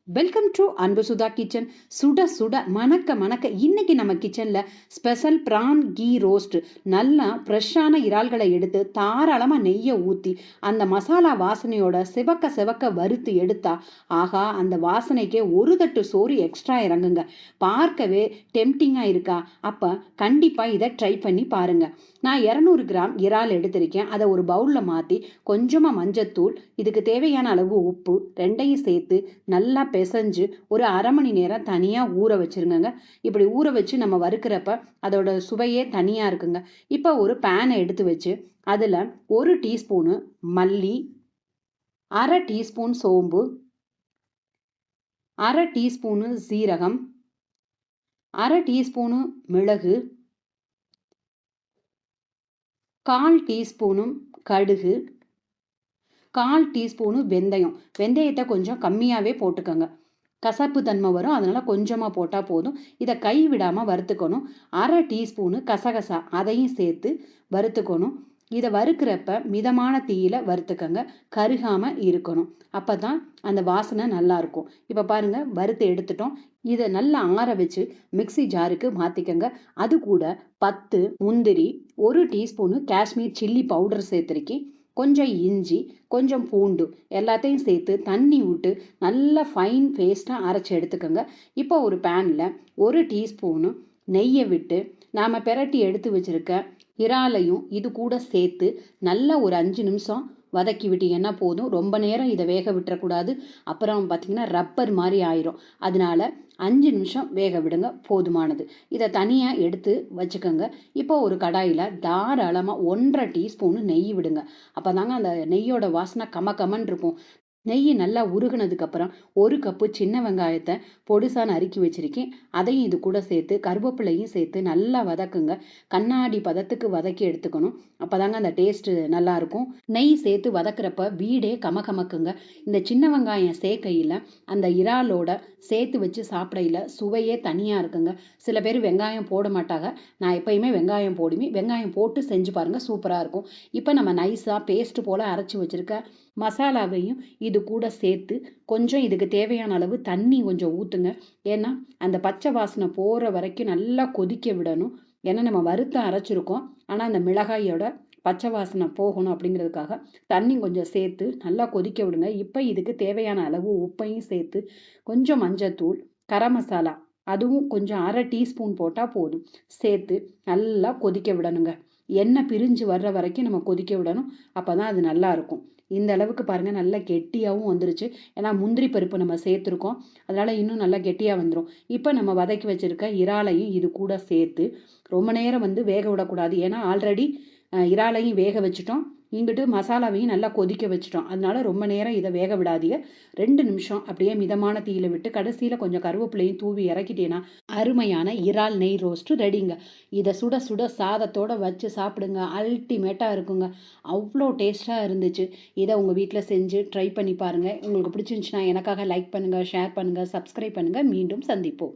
Welcome to அன்பு Sudha kitchen. சுட சுட மணக்க மணக்க இன்னைக்கு நம்ம கிச்சன்ல ஸ்பெஷல் பிரான் கீ ரோஸ்ட். நல்லா ஃப்ரெஷ்ஷான இறால்களை எடுத்து தாராளமா நெய்யை ஊத்தி அந்த மசாலா வாசனையோட சிவக்க சிவக்க வறுத்து எடுத்தா ஆகா, அந்த வாசனைக்கே ஒரு தட்டு சோறு எக்ஸ்ட்ரா இறங்குங்க. பார்க்கவே டெம்டிங்கா இருக்கா? அப்ப கண்டிப்பா இதை ட்ரை பண்ணி பாருங்க. நான் 200 கிராம் இறால் எடுத்திருக்கேன். அதை ஒரு பவுல்ல மாத்தி கொஞ்சமா மஞ்சத்தூள், இதுக்கு தேவையான அளவு உப்பு ரெண்டையும் சேர்த்து நல்லா பிசைஞ்சு ஒரு அரை மணி நேரம் தனியா ஊற வச்சிருங்க. இப்படி ஊற வச்சு நம்ம வறுக்கிறப்ப அதோட சுவையே தனியா இருக்குங்க. இப்ப ஒரு பேனை எடுத்து வச்சு அதுல 1 டீஸ்பூனு மல்லி, அரை டீஸ்பூன் சோம்பு, அரை டீஸ்பூனு சீரகம், அரை டீஸ்பூனு மிளகு, 1/4 டீஸ்பூனும் கடுகு, 1/4 டீஸ்பூனு வெந்தயம். வெந்தயத்தை கொஞ்சம் கம்மியாவே போட்டுக்கோங்க, கசப்பு தன்மை வரும், அதனால கொஞ்சமா போட்டா போதும். இதை கை விடாம வறுத்துக்கணும். அரை டீஸ்பூனு கசகசா, அதையும் சேர்த்து வறுத்துக்கணும். இதை வறுக்கிறப்ப மிதமான தீயில வறுத்துக்கங்க, கருகாம இருக்கணும். அப்பதான் அந்த வாசனை நல்லா இருக்கும். இப்ப பாருங்க, வறுத்து எடுத்துட்டோம். இதை நல்லா ஆற வச்சு மிக்சி ஜாருக்கு மாத்திக்கங்க. அது கூட 10 முந்திரி, 1 டீஸ்பூனு காஷ்மீர் சில்லி பவுடர் சேர்த்திருக்கேன், கொஞ்சம் இஞ்சி, கொஞ்சம் பூண்டு எல்லாத்தையும் சேர்த்து தண்ணி விட்டு நல்லா ஃபைன் பேஸ்டா அரைச்சி எடுத்துக்கோங்க. இப்போ ஒரு பேன்ல 1 டீஸ்பூனு நெய்யை விட்டு நாம பிரட்டி எடுத்து வச்சிருக்க இறாலையும் இது கூட சேர்த்து நல்லா ஒரு 5 நிமிஷம் வதக்கி விட்டீங்கன்னா போதும். ரொம்ப நேரம் இதை வேக விட்டுறக்கூடாது, அப்புறம் பார்த்தீங்கன்னா ரப்பர் மாதிரி ஆயிரும். அதனால 5 நிமிஷம் வேக விடுங்க, போதுமானது. இதை தனியா எடுத்து வச்சுக்கோங்க. இப்போ ஒரு கடாயில தாராளமா 1/2 டீஸ்பூனு நெய் விடுங்க. அப்பதாங்க அந்த நெய்யோட வாசனை கமகமன்னு இருக்கும். நெய் நல்லா உருகுனதுக்கு அப்புறம் 1 கப்பு சின்ன வெங்காயத்தை பொடிசா நறுக்கி வச்சிருக்கேன், அதையும் இது கூட சேர்த்து கருவேப்பிலையும் சேர்த்து நல்லா வதக்குங்க. கண்ணாடி பதத்துக்கு வதக்கி எடுத்துக்கணும். அப்பதாங்க அந்த டேஸ்ட் நல்லா இருக்கும். நெய் சேர்த்து வதக்குறப்ப வீடே கமகமக்குங்க. இந்த சின்ன வெங்காயம் சேர்க்கையில அந்த இறாலோட சேர்த்து வச்சு சாப்பிடையில சுவையே தனியா இருக்குங்க. சில பேர் வெங்காயம் போட மாட்டாங்க, நான் எப்பயுமே வெங்காயம் போடுவேன். வெங்காயம் போட்டு செஞ்சு பாருங்க, சூப்பரா இருக்கும். இப்ப நம்ம நைஸா பேஸ்ட் போல அரைச்சு வச்சிருக்க மசாலாவையும் இது கூட சேர்த்து கொஞ்சம் இதுக்கு தேவையான அளவு தண்ணி கொஞ்சம் ஊத்துங்க. ஏன்னா அந்த பச்சை வாசனை போற வரைக்கும் நல்லா கொதிக்க விடணும். ஏன்னா நம்ம வறுத்து அரைச்சிருக்கோம், ஆனா அந்த மிளகாயோட பச்சை வாசனை போகணும் அப்படிங்கிறதுக்காக தண்ணி கொஞ்சம் சேர்த்து நல்லா கொதிக்க விடுங்க. இப்போ இதுக்கு தேவையான அளவு உப்பையும் சேர்த்து கொஞ்சம் மஞ்சத்தூள், கரம் மசாலா அதுவும் கொஞ்சம் அரை டீஸ்பூன் போட்டா போதும் சேர்த்து நல்லா கொதிக்க விடணுங்க. எண்ணெய் பிரிஞ்சு வர்ற வரைக்கும் நம்ம கொதிக்க விடணும். அப்பதான் அது நல்லா இருக்கும். இந்த அளவுக்கு பாருங்க, நல்லா கெட்டியாகவும் வந்துருச்சு. ஏன்னா முந்திரி பருப்பு நம்ம சேர்த்துருக்கோம், அதனால இன்னும் நல்லா கெட்டியா வந்துடும். இப்போ நம்ம வதக்கி வச்சிருக்க இறாலையும் இது கூட சேர்த்து ரொம்ப நேரம் வேக விடக்கூடாது. ஏன்னா ஆல்ரெடி இறாலையும் வேக வச்சுட்டோம், இங்கிட்டு மசாலாவையும் நல்லா கொதிக்க வச்சுட்டோம். அதனால ரொம்ப நேரம் இதை வேக விடாதீங்க. 2 நிமிஷம் அப்படியே மிதமான தீயில விட்டு கடைசியில கொஞ்சம் கருவேப்பிலையும் தூவி இறக்கிட்டேன்னா அருமையான இறால் நெய் ரோஸ்ட் ரெடிங்க. இதை சுட சுட சாதத்தோட வச்சு சாப்பிடுங்க, அல்டிமேட்டா இருக்குங்க. அவ்வளோ டேஸ்டா இருந்துச்சு. இதை உங்க வீட்டில் செஞ்சு ட்ரை பண்ணி பாருங்க. உங்களுக்கு பிடிச்சிருந்துச்சுன்னா எனக்காக லைக் பண்ணுங்க, ஷேர் பண்ணுங்க, சப்ஸ்கிரைப் பண்ணுங்க. மீண்டும் சந்திப்போம்.